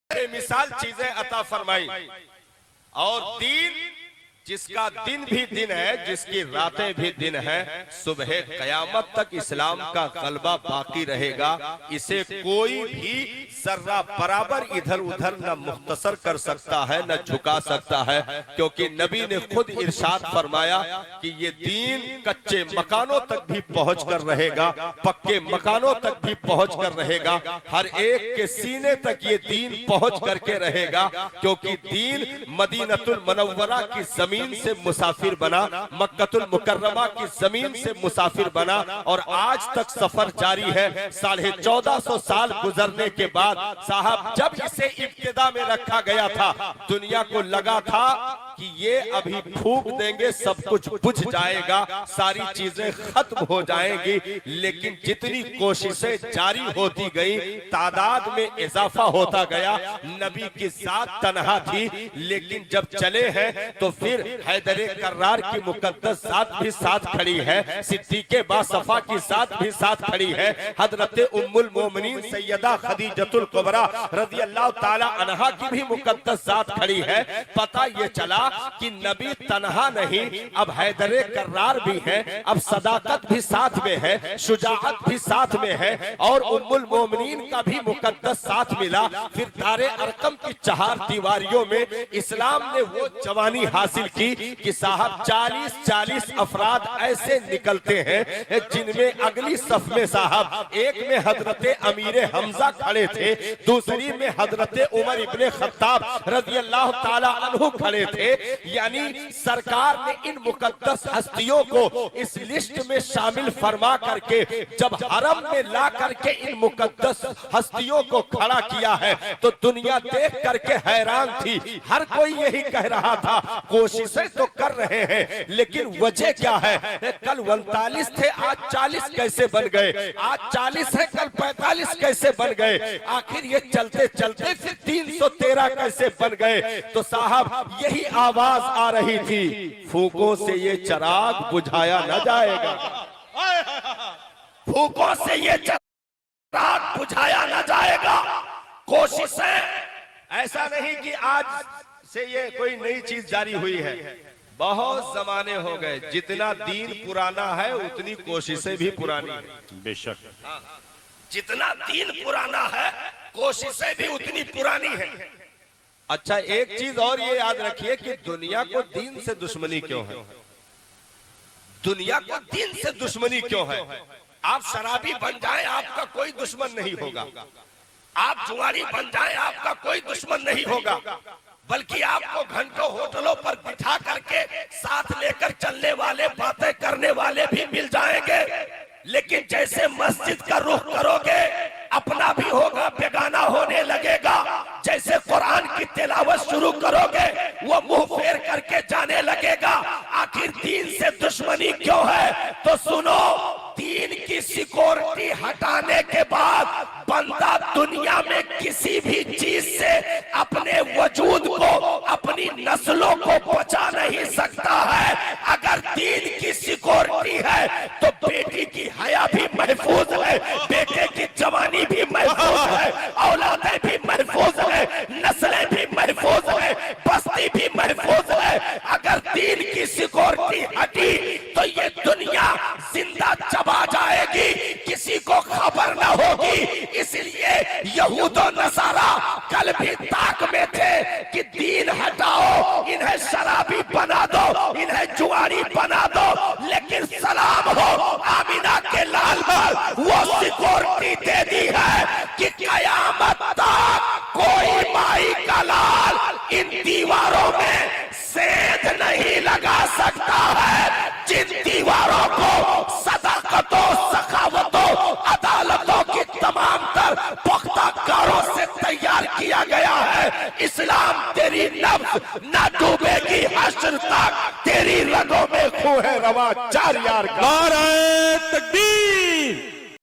بے مثال چیزیں عطا فرمائی، اور دین جس کا دن بھی دن ہے، جس کی راتیں بھی دن ہے، صبح قیامت تک اسلام کا غلبہ باقی رہے گا۔ اسے کوئی بھی ذرہ برابر ادھر ادھر نہ مختصر کر سکتا ہے، نہ جھکا سکتا ہے، کیونکہ نبی نے خود ارشاد فرمایا کہ یہ دین کچے مکانوں تک بھی پہنچ کر رہے گا، پکے مکانوں تک بھی پہنچ کر رہے گا، ہر ایک کے سینے تک یہ دین پہنچ کر کے رہے گا، کیونکہ دین مدینہ المنورہ کی زمین سے مسافر بنا، مکہ المکرمہ کی زمین سے مسافر بنا، اور آج تک سفر جاری ہے۔ 1450 سال گزرنے کے بعد صاحب جب اسے ابتدا میں رکھا گیا تھا، دنیا کو لگا تھا کہ یہ ابھی پھونک دیں گے سب کچھ بجھ جائے گا، ساری چیزیں ختم ہو جائیں گی، لیکن جتنی کوششیں جاری ہوتی گئی، تعداد میں اضافہ ہوتا گیا۔ نبی کی ذات تنہا تھی، لیکن جب چلے ہیں تو پھر حیدر کرار کی مقدس ذات بھی ساتھ کھڑی ہے، صدیق باصفا کی ذات بھی ساتھ کھڑی ہے، حضرت ام المومنین سیدہ خدیجۃ الکبریٰ رضی اللہ تعالی عنہا کی بھی مقدس ذات کھڑی ہے۔ پتہ یہ چلا کہ نبی تنہا نہیں، اب حیدر کرار بھی ہے، اب صداقت بھی ساتھ میں ہے، شجاعت بھی ساتھ میں ہے، اور ام المومنین کا بھی مقدس ساتھ ملا۔ پھر دار ارقم کی 4 دیواریوں میں اسلام نے وہ جوانی حاصل کی کہ صاحب 40 افراد ایسے نکلتے ہیں جن میں اگلی صف میں صاحب ایک میں حضرت امیر حمزہ کھڑے تھے، دوسری میں حضرت عمر ابن خطاب رضی اللہ تعالی عنہ کھڑے تھے۔ یعنی سرکار نے ان مقدس ہستیوں کو اس لسٹ میں شامل فرما کر کے جب حرم میں لا کر کے ان مقدس ہستیوں کو کھڑا کیا ہے تو دنیا دیکھ کر کے حیران تھی۔ ہر کوئی یہی کہہ رہا تھا کوششیں تو کر رہے ہیں لیکن وجہ کیا ہے؟ کل 39 تھے آج 40 کیسے بن گئے؟ آج 40 ہے کل 45 کیسے بن گئے؟ آخر یہ چلتے چلتے پھر 313 کیسے بن گئے؟ تو صاحب یہی آواز آ رہی تھی، پھونکوں سے یہ چراغ بجھایا نہ جائے گا، پھونکوں سے یہ چراغ بجھایا نہ جائے گا۔ کوششیں ایسا نہیں کہ آج سے یہ کوئی نئی چیز جاری ہوئی ہے، بہت زمانے ہو گئے، جتنا دین پرانا ہے اتنی کوششیں بھی پرانی ہیں۔ بے شک جتنا دین پرانا ہے کوششیں بھی اتنی پرانی ہیں۔ اچھا ایک چیز اور یہ یاد رکھیے کہ دنیا کو دین سے دشمنی کیوں ہے؟ دنیا کو دین سے دشمنی کیوں ہے؟ آپ شرابی بن جائیں آپ کا کوئی دشمن نہیں ہوگا، آپ جواری بن جائیں آپ کا کوئی دشمن نہیں ہوگا، بلکہ آپ کو گھنٹوں ہوٹلوں پر بٹھا کر کے ساتھ لے کر چلنے والے باتیں کرنے والے بھی مل جائیں گے، لیکن جیسے مسجد کا رخ کرو گے اپنا بھی ہوگا بیگانہ ہونے لگے گا، جیسے قرآن کی تلاوت شروع کرو گے وہ منہ پھیر کر کے جانے لگے گا۔ آخر دین سے دشمنی کیوں ہے؟ تو سنو، دین کی سیکورٹی ہٹانے کے بعد بندہ دنیا میں کسی بھی چیز سے اپنے وجود کو اپنی نسلوں کو بچا نہیں سکتا ہے۔ اگر دین کی سیکورٹی ہے تو بیٹی کی حیا بھی محفوظ ہے، بیٹے کی جوانی بھی محفوظ ہے، اولادیں بھی محفوظ ہے، نسلیں بھی محفوظ ہے، بستی بھی محفوظ ہے۔ اگر دین کی سیکورٹی ہٹی تو یہ دنیا زندہ چبا جائے گی، کسی کو خبر نہ ہوگی۔ اس لیے یہود و نصارہ کل بھی طاق میں تھے کہ دین ہٹاؤ، انہیں شرابی بنا دو، انہیں جواری بنا دو، لیکن سلام ہو آمینہ کے لال پر وہ سیکورٹی دے دی ہے کہ قیامت تک کوئی مائی کا لال ان دیواروں میں سید نہیں لگا سکتا ہے۔ جن دیواروں کو صداقتوں، سخاوتوں، عدالتوں کی تمام تر پختہ کاروں سے تیار کیا گیا ہے، اسلام تیری نفس نہ ڈوبے گی حشر تک، تیری رگوں میں خون ہے رواں 4 یار کا۔ نعرہ تکبیر۔